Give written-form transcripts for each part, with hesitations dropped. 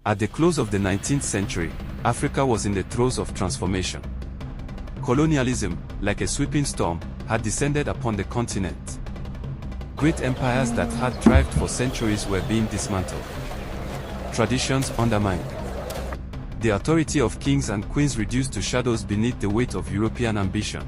At the close of the 19th century, Africa was in the throes of transformation. Colonialism, like a sweeping storm, had descended upon the continent. Great empires that had thrived for centuries were being dismantled. Traditions undermined. The authority of kings and queens reduced to shadows beneath the weight of European ambition.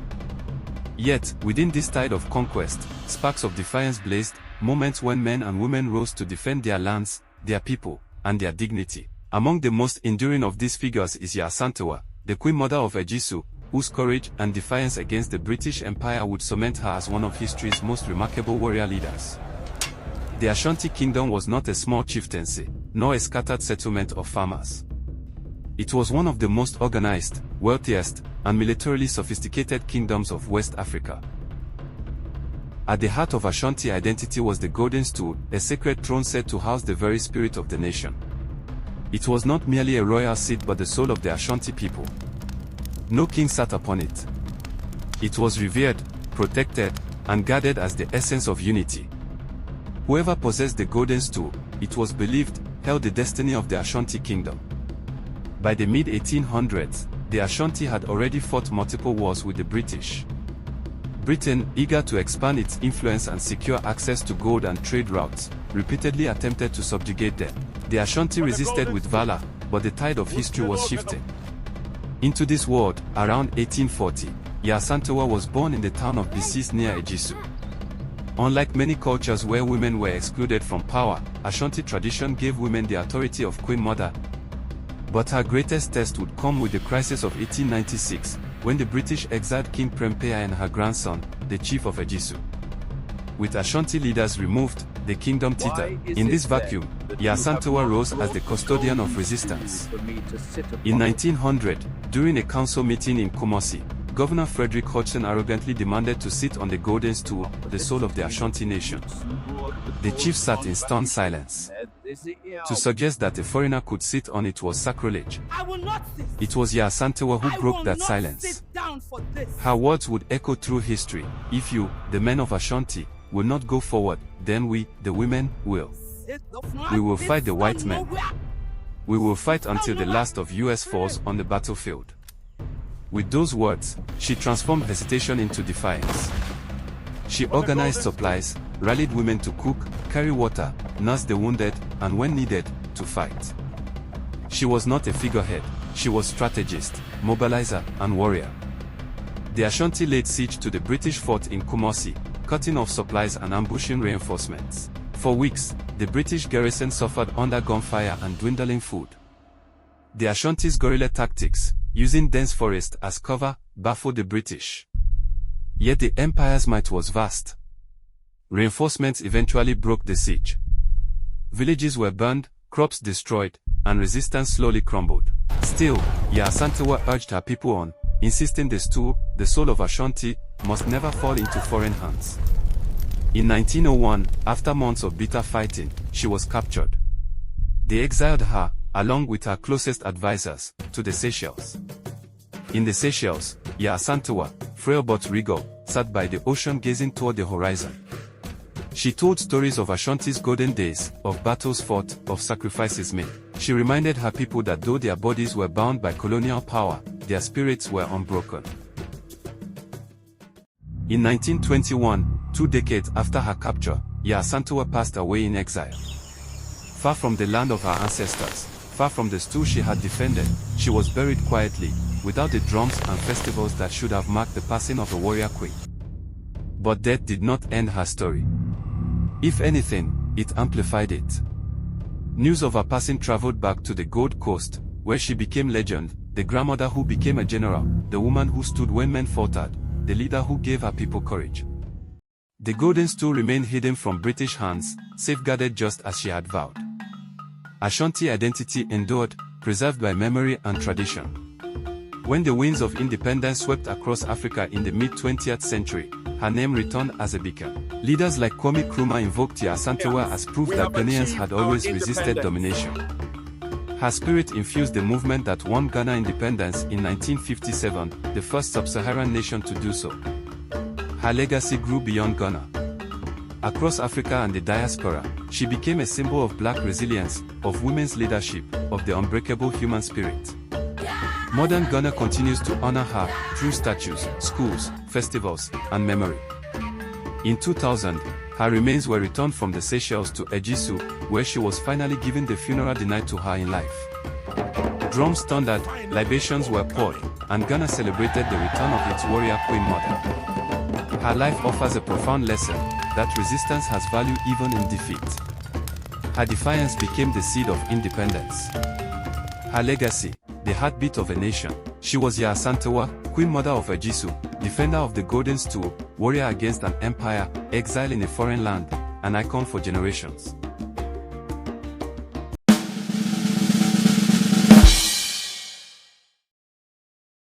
Yet, within this tide of conquest, sparks of defiance blazed, moments when men and women rose to defend their lands, their people, and their dignity. Among the most enduring of these figures is Yaa Asantewaa, the Queen Mother of Ejisu, whose courage and defiance against the British Empire would cement her as one of history's most remarkable warrior leaders. The Ashanti kingdom was not a small chieftaincy, nor a scattered settlement of farmers. It was one of the most organized, wealthiest, and militarily sophisticated kingdoms of West Africa. At the heart of Ashanti identity was the Golden Stool, a sacred throne said to house the very spirit of the nation. It was not merely a royal seat but the soul of the Ashanti people. No king sat upon it. It was revered, protected, and guarded as the essence of unity. Whoever possessed the Golden Stool, it was believed, held the destiny of the Ashanti kingdom. By the mid-1800s, the Ashanti had already fought multiple wars with the British. Britain, eager to expand its influence and secure access to gold and trade routes, repeatedly attempted to subjugate them. The Ashanti resisted with valor, but the tide of history was shifting. Into this world, around 1840, Yaa Asantewaa was born in the town of Bisis near Ejisu. Unlike many cultures where women were excluded from power, Ashanti tradition gave women the authority of Queen Mother. But her greatest test would come with the crisis of 1896, when the British exiled King Prempeh and her grandson, the chief of Ejisu. With Ashanti leaders removed, the kingdom tittered. In this vacuum, Yaa Asantewaa rose as the custodian of resistance. In 1900, during a council meeting in Kumasi, Governor Frederick Hodgson arrogantly demanded to sit on the Golden Stool, the soul of the Ashanti nation. The chief sat in stern silence. To suggest that a foreigner could sit on it was sacrilege. It was Yaa Asantewaa who broke that silence. Her words would echo through history: if you, the men of Ashanti, will not go forward, then we, the women, will. We will fight the white men. We will fight until the last of us falls on the battlefield. With those words, she transformed hesitation into defiance. She organized supplies, rallied women to cook, carry water, nurse the wounded, and when needed, to fight. She was not a figurehead, she was strategist, mobilizer, and warrior. The Ashanti laid siege to the British fort in Kumasi, cutting off supplies and ambushing reinforcements. For weeks, the British garrison suffered under gunfire and dwindling food. The Ashanti's guerrilla tactics, using dense forest as cover, baffled the British. Yet the empire's might was vast. Reinforcements eventually broke the siege. Villages were burned, crops destroyed, and resistance slowly crumbled. Still, Yaa Asantewaa urged her people on, insisting the stool, the soul of Ashanti, must never fall into foreign hands. In 1901, after months of bitter fighting, she was captured. They exiled her, along with her closest advisors, to the Seychelles. In the Seychelles, Yaa Asantewaa, frail but regal, sat by the ocean gazing toward the horizon. She told stories of Ashanti's golden days, of battles fought, of sacrifices made. She reminded her people that though their bodies were bound by colonial power, their spirits were unbroken. In 1921, 2 decades after her capture, Yaa Asantewaa passed away in exile. Far from the land of her ancestors, far from the stool she had defended, she was buried quietly, without the drums and festivals that should have marked the passing of a warrior queen. But death did not end her story. If anything, it amplified it. News of her passing traveled back to the Gold Coast, where she became legend, the grandmother who became a general, the woman who stood when men faltered, the leader who gave her people courage. The Golden Stool remained hidden from British hands, safeguarded just as she had vowed. Ashanti identity endured, preserved by memory and tradition. When the winds of independence swept across Africa in the mid-20th century, her name returned as a beacon. Leaders like Kwame Nkrumah invoked Yaa Asantewaa as proof that Ghanaians had always resisted domination. Her spirit infused the movement that won Ghana independence in 1957, the first sub-Saharan nation to do so. Her legacy grew beyond Ghana. Across Africa and the diaspora, she became a symbol of black resilience, of women's leadership, of the unbreakable human spirit. Modern Ghana continues to honor her through statues, schools, festivals, and memory. In 2000, her remains were returned from the Seychelles to Ejisu, where she was finally given the funeral denied to her in life. Drums thundered, libations were poured, and Ghana celebrated the return of its warrior Queen Mother. Her life offers a profound lesson that resistance has value even in defeat. Her defiance became the seed of independence. Her legacy, the heartbeat of a nation. She was Yaa Asantewaa, Queen Mother of Ejisu, defender of the Golden Stool, warrior against an empire, exile in a foreign land, an icon for generations.